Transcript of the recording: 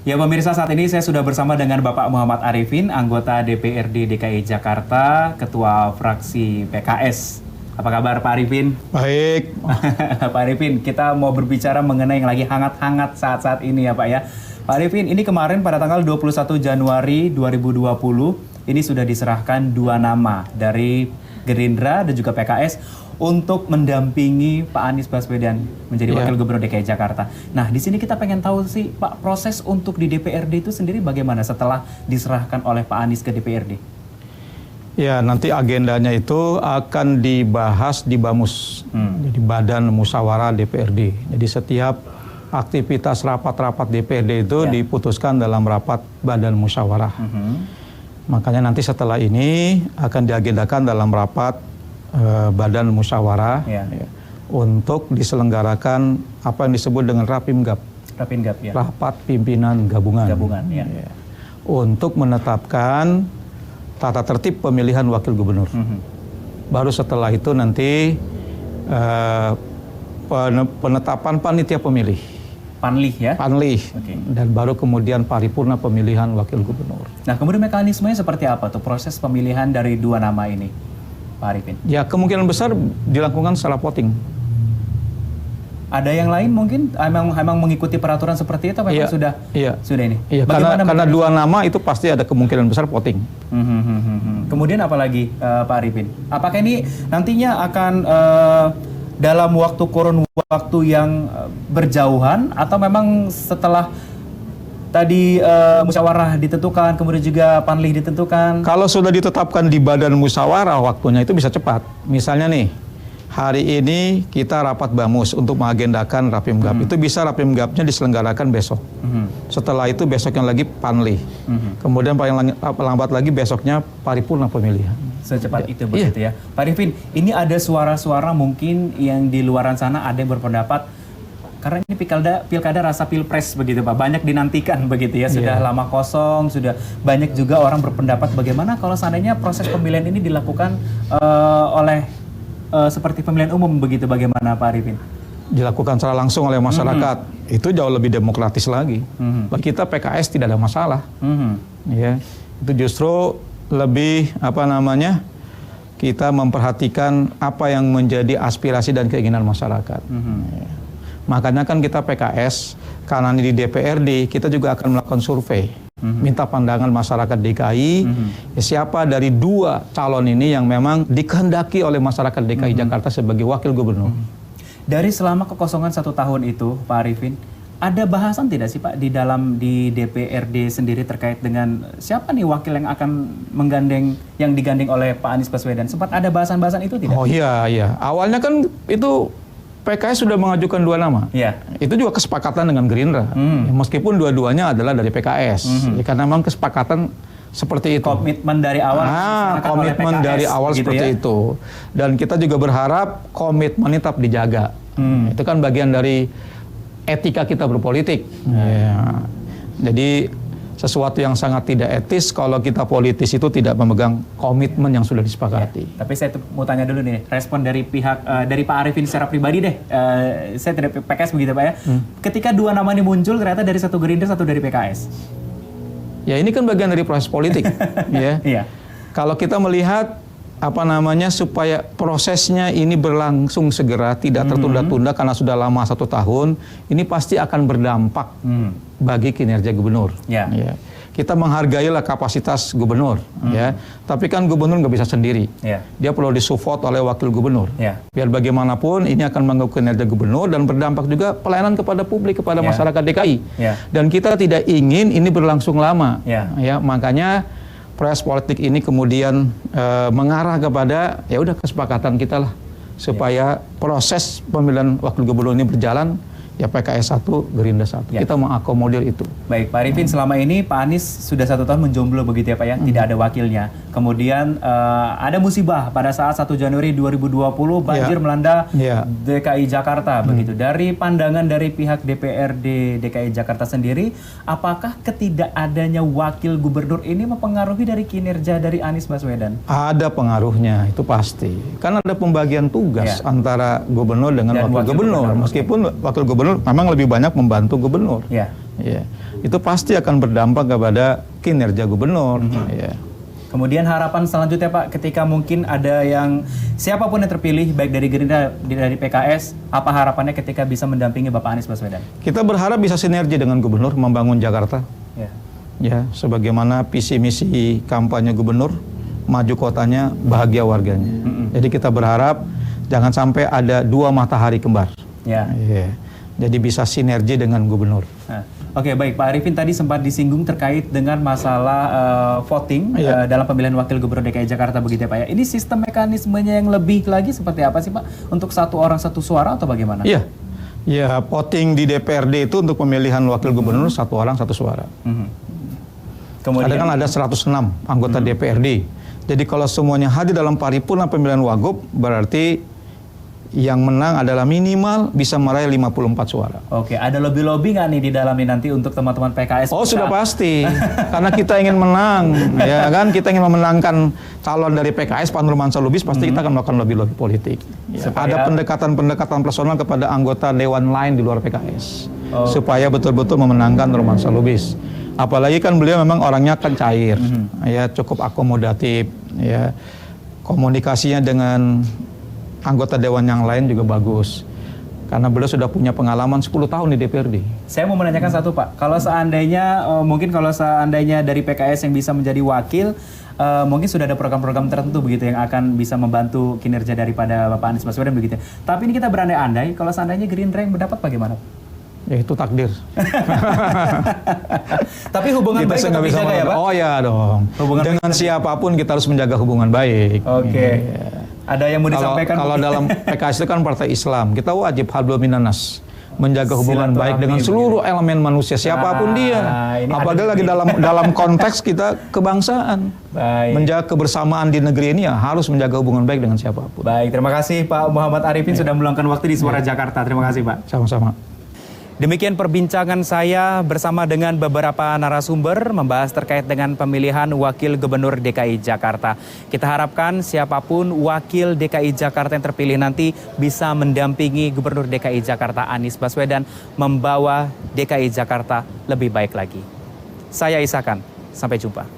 Ya pemirsa, saat ini saya sudah bersama dengan Bapak Muhammad Arifin, anggota DPRD DKI Jakarta, Ketua Fraksi PKS. Apa kabar Pak Arifin? Baik. Pak Arifin, kita mau berbicara mengenai yang lagi hangat-hangat saat-saat ini ya Pak ya. Pak Arifin, ini kemarin pada tanggal 21 Januari 2020, ini sudah diserahkan 2 nama dari Gerindra dan juga PKS untuk mendampingi Pak Anies Baswedan menjadi Wakil Gubernur DKI Jakarta. Nah, di sini kita pengen tahu sih, Pak, proses untuk di DPRD itu sendiri bagaimana setelah diserahkan oleh Pak Anies ke DPRD? Ya, nanti agendanya itu akan dibahas di BAMUS, jadi Badan Musyawarah DPRD. Jadi setiap aktivitas rapat-rapat DPRD itu diputuskan dalam rapat Badan Musyawarah. Makanya nanti setelah ini akan diagendakan dalam rapat Badan Musyawarah untuk diselenggarakan apa yang disebut dengan Rapimgab. Rapimgab ya. Rapat Pimpinan Gabungan. Untuk menetapkan tata tertib pemilihan wakil gubernur. Baru setelah itu nanti penetapan panitia pemilih. Panlih ya? Panlih. Dan baru kemudian paripurna pemilihan wakil gubernur. Nah, kemudian mekanismenya seperti apa tuh proses pemilihan dari 2 nama ini, Pak Arifin? Ya, kemungkinan besar dilakukan secara voting. Ada yang lain mungkin emang mengikuti peraturan seperti itu apa sudah ini? Iya, karena 2 nama itu pasti ada kemungkinan besar voting. Kemudian apa lagi Pak Arifin? Apakah ini nantinya akan dalam kurun waktu yang berjauhan atau memang setelah tadi musyawarah ditentukan, kemudian juga panlih ditentukan? Kalau sudah ditetapkan di badan musyawarah, waktunya itu bisa cepat. Misalnya nih, hari ini kita rapat BAMUS untuk mengagendakan Rapimgab. Itu bisa Rapimgabnya diselenggarakan besok. Setelah itu besoknya lagi panlih. Kemudian paling lambat lagi besoknya paripurna pemilihan. Secepat itu begitu ya. Pak Arifin, ini ada suara-suara mungkin yang di luaran sana ada yang berpendapat karena ini pilkada rasa pilpres begitu Pak, banyak dinantikan begitu ya, sudah lama kosong, sudah banyak juga orang berpendapat bagaimana kalau seandainya proses pemilihan ini dilakukan oleh seperti pemilihan umum begitu, bagaimana Pak Arifin? Dilakukan secara langsung oleh masyarakat, itu jauh lebih demokratis lagi. Bagi kita PKS tidak ada masalah. Ya, itu justru lebih kita memperhatikan apa yang menjadi aspirasi dan keinginan masyarakat. Makanya kan kita PKS, karena ini di DPRD, kita juga akan melakukan survei. Minta pandangan masyarakat DKI, siapa dari 2 calon ini yang memang dikehendaki oleh masyarakat DKI Jakarta sebagai wakil gubernur. Dari selama kekosongan 1 tahun itu, Pak Arifin, ada bahasan tidak sih Pak di DPRD sendiri terkait dengan siapa nih wakil yang akan yang digandeng oleh Pak Anies Baswedan? Sempat ada bahasan-bahasan itu tidak? Oh iya. Awalnya kan itu PKS sudah mengajukan 2 nama. Itu juga kesepakatan dengan Gerindra. Meskipun dua-duanya adalah dari PKS. Karena memang kesepakatan seperti itu. Komitmen dari awal. Komitmen dari awal gitu seperti itu. Dan kita juga berharap komitmen ini tetap dijaga. Itu kan bagian dari etika kita berpolitik. Jadi sesuatu yang sangat tidak etis kalau kita politis itu tidak memegang komitmen yang sudah disepakati. Tapi saya mau tanya dulu nih, respon dari pihak dari Pak Arifin secara pribadi deh. Saya tidak PKS begitu Pak ya. Ketika 2 nama ini muncul, ternyata dari satu Gerindra, satu dari PKS. Ya, ini kan bagian dari proses politik. Kalau kita melihat supaya prosesnya ini berlangsung segera, tidak tertunda-tunda karena sudah lama 1 tahun, ini pasti akan berdampak bagi kinerja gubernur. Kita menghargailah kapasitas gubernur, tapi kan gubernur nggak bisa sendiri. Dia perlu disupport oleh wakil gubernur. Biar bagaimanapun ini akan mengganggu kinerja gubernur dan berdampak juga pelayanan kepada publik, kepada masyarakat DKI. Dan kita tidak ingin ini berlangsung lama. Makanya proses politik ini kemudian mengarah kepada kesepakatan kita lah supaya proses pemilihan wakil gubernur ini berjalan ya PKS 1, Gerindra 1. Kita mengakomodir itu. Baik, Pak Arifin, selama ini Pak Anies sudah 1 tahun menjomblo begitu ya Pak ya, tidak ada wakilnya. Kemudian ada musibah pada saat 1 Januari 2020 banjir melanda DKI Jakarta begitu. Dari pandangan dari pihak DPRD DKI Jakarta sendiri, apakah ketidakadanya wakil gubernur ini mempengaruhi dari kinerja dari Anies Baswedan? Ada pengaruhnya, itu pasti. Karena ada pembagian tugas antara gubernur dengan wakil gubernur. Meskipun wakil gubernur memang lebih banyak membantu gubernur. ya, itu pasti akan berdampak kepada kinerja gubernur. Ya. Kemudian harapan selanjutnya Pak, ketika mungkin ada yang siapapun yang terpilih, baik dari Gerindra, dari PKS, apa harapannya ketika bisa mendampingi Bapak Anies Baswedan? Kita berharap bisa sinergi dengan gubernur membangun Jakarta. Ya, sebagaimana visi misi kampanye gubernur, maju kotanya, bahagia warganya. Jadi kita berharap jangan sampai ada dua matahari kembar. Ya. Jadi bisa sinergi dengan gubernur. Oke, baik Pak Arifin, tadi sempat disinggung terkait dengan masalah voting dalam pemilihan wakil gubernur DKI Jakarta begitu ya Pak ya. Ini sistem mekanismenya yang lebih lagi seperti apa sih Pak? Untuk satu orang satu suara atau bagaimana? Iya, ya voting di DPRD itu untuk pemilihan wakil gubernur satu orang satu suara. Kemudian kan ada 106 anggota DPRD. Jadi kalau semuanya hadir dalam paripurna pemilihan wagub, berarti yang menang adalah minimal bisa meraih 54 suara. Oke, ada lobby-lobby nggak nih di dalamnya nanti untuk teman-teman PKS? Oh, sudah pasti. Karena kita ingin menang, ya kan? Kita ingin memenangkan calon dari PKS, Pak Nurmansyah Lubis, pasti kita akan melakukan lobby-lobby politik. Ya, ada pendekatan-pendekatan personal kepada anggota dewan lain di luar PKS. Supaya betul-betul memenangkan Nurmansyah Lubis. Apalagi kan beliau memang orangnya kan cair, ya cukup akomodatif, ya komunikasinya dengan anggota dewan yang lain juga bagus. Karena beliau sudah punya pengalaman 10 tahun di DPRD. Saya mau menanyakan satu Pak, kalau seandainya, mungkin kalau seandainya dari PKS yang bisa menjadi wakil, mungkin sudah ada program-program tertentu begitu yang akan bisa membantu kinerja daripada Bapak Anies Baswedan begitu. Tapi ini kita berandai-andai, kalau seandainya Gerindra yang mendapat bagaimana? Ya itu takdir. Tapi hubungan kita baik tetap bisa dijaga ya Pak? Oh ya dong. Dengan siapapun kita harus menjaga hubungan baik. Oke. Ada yang mau disampaikan? Kalau dalam PKS itu kan partai Islam, kita wajib hablum minanas, menjaga hubungan baik dengan seluruh elemen manusia siapapun dia. Apalagi lagi dalam konteks kita kebangsaan. Menjaga kebersamaan di negeri ini ya harus menjaga hubungan baik dengan siapapun. Baik, terima kasih Pak Muhammad Arifin sudah meluangkan waktu di Suara Jakarta. Terima kasih Pak. Sama-sama. Demikian perbincangan saya bersama dengan beberapa narasumber membahas terkait dengan pemilihan Wakil Gubernur DKI Jakarta. Kita harapkan siapapun Wakil DKI Jakarta yang terpilih nanti bisa mendampingi Gubernur DKI Jakarta Anies Baswedan membawa DKI Jakarta lebih baik lagi. Saya Isakan, sampai jumpa.